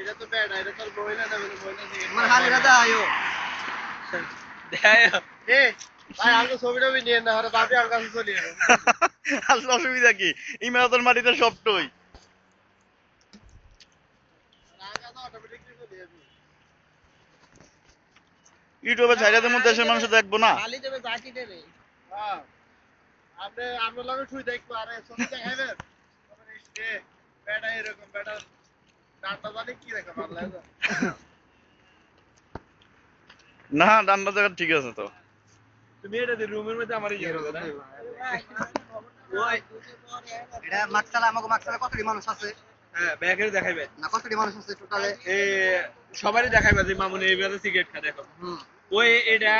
এটা তো ব্যাড, এটা তো মহিলা না, মহিলা সিগারেট আমার হালে রাজা আয়ো দেয়। এ ভাই আঙ্গ ছবিটা আমি নিয়ে না, আর বাপি আঙ্গ কাছে চলে যাবে। আসলে অসুবিধা কি, ইমারতের মাটিতে সবটই ইউটিউবে ছাইড়া দেবো, দেশের মানুষ দেখবো না। খালি দেবে জাকি দেবে। হ্যাঁ আপনি আপনার লগে শুই দেখবো, আরে ছবি দেখাইবেন তবে এসে বেটা এরকম বেটা ডাটা জানি কি দেখা ভালো লাগে। না ডান্ডা জায়গা ঠিক আছে তো। তুমি এটা রুমের মধ্যে আমারই যাবে না। ওই এটা মাকসালা, আমাকে মাকসালা কতটি মানুষ আছে? হ্যাঁ ব্যাগের দেখাইবে না কতটি মানুষ আছে টোটালে? এ সবারই দেখাইবে যে মামুনি এইভাবে সিগারেট খা দেখো। ওই এটা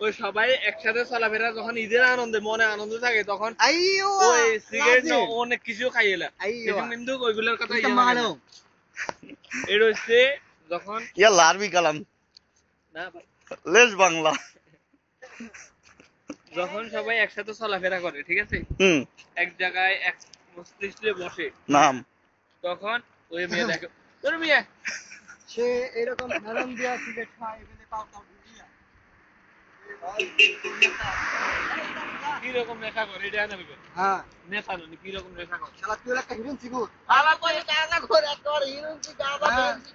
ওই সবাই একসাথে চলাফেরা যখন ঈদের আনন্দে মনে আনন্দ থাকে তখন আইয়ো ওই সিগারেট না অনেক কিছু খাইয়েলা আইয়ো কিন্তু ওইগুলোর কথা এটা মানো এটা হচ্ছে যখন ইয়াল্লা আরবি কালাম, না ভাই, লেস বাংলা। যখন সবাই একসাথে চলাফেরা করে ঠিক আছে, এক জায়গায় এক মস্তিষ্কে বসে নাম তখন ওই মেয়ে দেখে তোর মেয়ে সে এরকম হেরাম দিয়া সিগারেট খায় এখানে পাও পাও দিয়া কিরকম নেশা করে এটা জানাবি হ্যাঁ নেশা নয় কিরকম নেশা করে শালা তুই একটা হিরোইন সিগুর আবার কই কাজা করে তোর হিরোইন কি গাবা দেনছি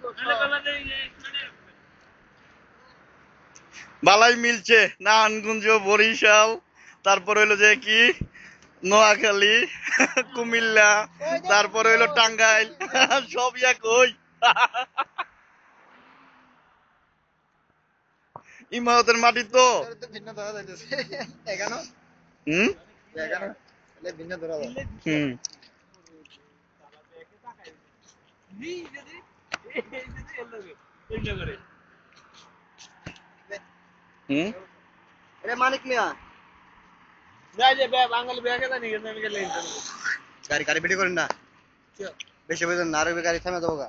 বালাই মিলছে নারায়ণগঞ্জ, বরিশাল, তারপর হইলো যে কি নোয়াখালী, কুমিল্লা, তারপর হইলো টাঙ্গাইল, সব এক ওই ইমারতের মাটি তো। ভিন্ন ধরা যাইতেছে এখানো হুম এখানো তাহলে ভিন্ন ধরা যায় হুম হুম আরে মানিক মিয়া বাঙালি ব্যাগে জানি গেছে আমি গেলে গাড়ি গাড়ি ভিডিও করেন না বেশি বুঝেন না, আর গাড়ি থামে যাবো গা।